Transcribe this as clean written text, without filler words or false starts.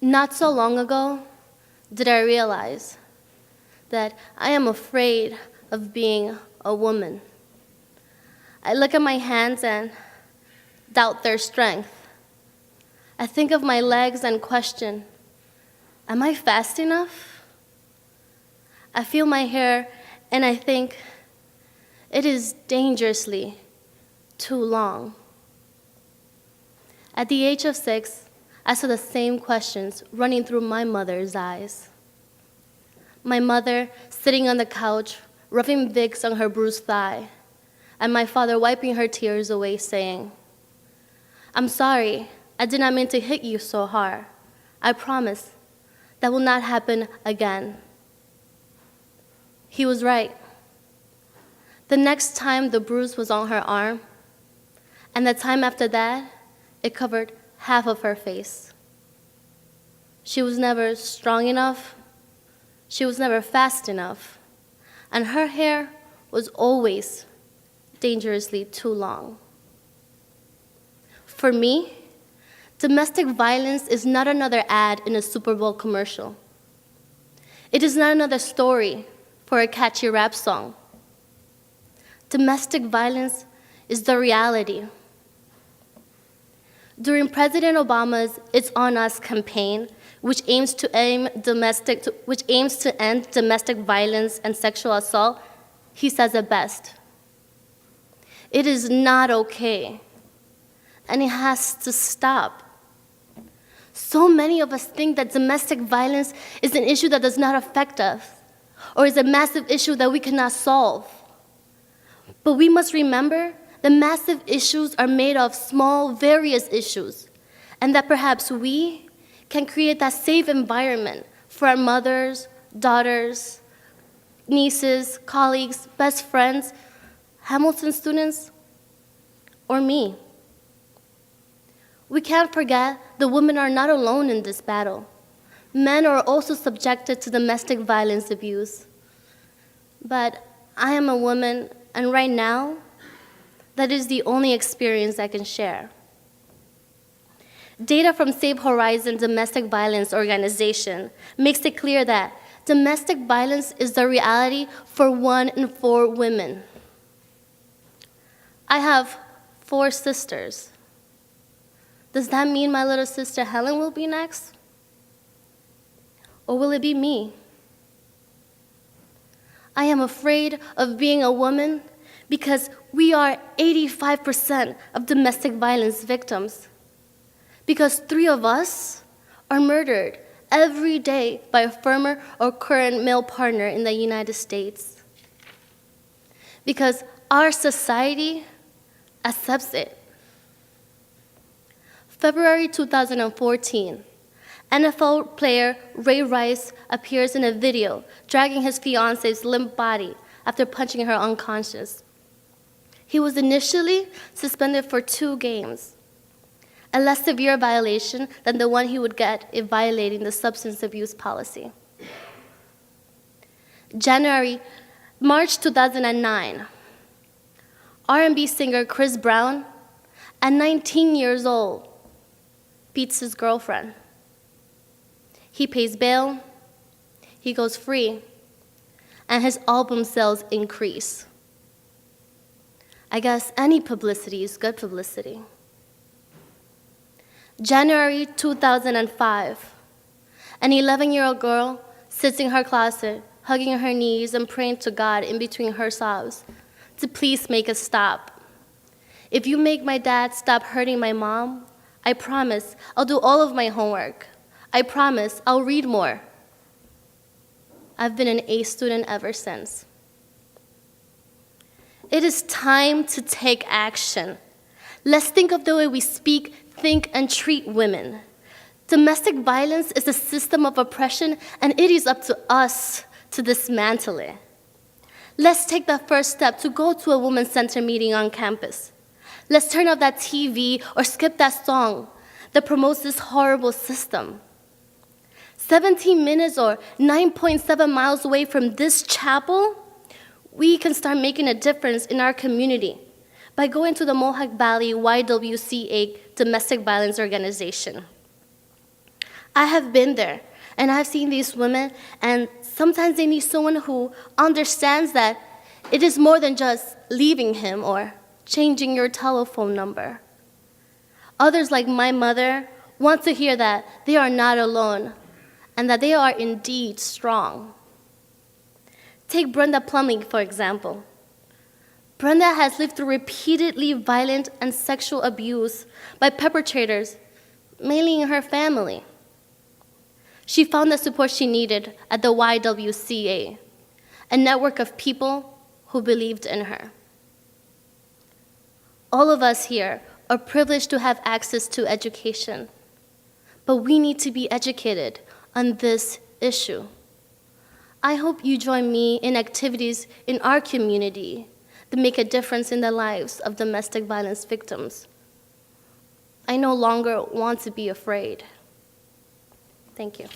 Not so long ago did I realize that I am afraid of being a woman. I look at my hands and doubt their strength. I think of my legs and question, am I fast enough? I feel my hair and I think it is dangerously too long. At the age of 6, I saw the same questions running through my mother's eyes. My mother sitting on the couch, rubbing Vicks on her bruised thigh, and my father wiping her tears away, saying, "I'm sorry, I did not mean to hit you so hard. I promise that will not happen again." He was right. The next time the bruise was on her arm, and the time after that, it covered half of her face. She was never strong enough, she was never fast enough, and her hair was always dangerously too long. For me, domestic violence is not another ad in a Super Bowl commercial. It is not another story for a catchy rap song. Domestic violence is the reality. During President Obama's It's On Us campaign, which aims to end domestic violence and sexual assault, he says it best. It is not okay, and it has to stop. So many of us think that domestic violence is an issue that does not affect us, or is a massive issue that we cannot solve. But we must remember that massive issues are made of small, various issues, and that perhaps we can create that safe environment for our mothers, daughters, nieces, colleagues, best friends, Hamilton students, or me. We can't forget that women are not alone in this battle. Men are also subjected to domestic violence abuse. But I am a woman, and right now, that is the only experience I can share. Data from Save Horizon Domestic Violence Organization makes it clear that domestic violence is the reality for 1 in 4 women. I have 4 sisters. Does that mean my little sister Helen will be next? Or will it be me? I am afraid of being a woman because we are 85% of domestic violence victims. Because 3 of us are murdered every day by a former or current male partner in the United States. Because our society accepts it. February 2014, NFL player Ray Rice appears in a video dragging his fiance's limp body after punching her unconscious. He was initially suspended for 2 games, a less severe violation than the one he would get if violating the substance abuse policy. March 2009, R&B singer Chris Brown, at 19 years old, beats his girlfriend. He pays bail, he goes free, and his album sales increase. I guess any publicity is good publicity. January 2005, an 11-year-old girl sits in her closet, hugging her knees and praying to God in between her sobs to please make it stop. If you make my dad stop hurting my mom, I promise I'll do all of my homework. I promise I'll read more. I've been an A student ever since. It is time to take action. Let's think of the way we speak, think, and treat women. Domestic violence is a system of oppression, and it is up to us to dismantle it. Let's take that first step to go to a women's center meeting on campus. Let's turn off that TV or skip that song that promotes this horrible system. 17 minutes or 9.7 miles away from this chapel, we can start making a difference in our community by going to the Mohawk Valley YWCA Domestic Violence Organization. I have been there, and I've seen these women, and sometimes they need someone who understands that it is more than just leaving him or changing your telephone number. Others, like my mother, want to hear that they are not alone and that they are indeed strong. Take Brenda Plumley, for example. Brenda has lived through repeatedly violent and sexual abuse by perpetrators, mainly in her family. She found the support she needed at the YWCA, a network of people who believed in her. All of us here are privileged to have access to education, but we need to be educated on this issue. I hope you join me in activities in our community that make a difference in the lives of domestic violence victims. I no longer want to be afraid. Thank you.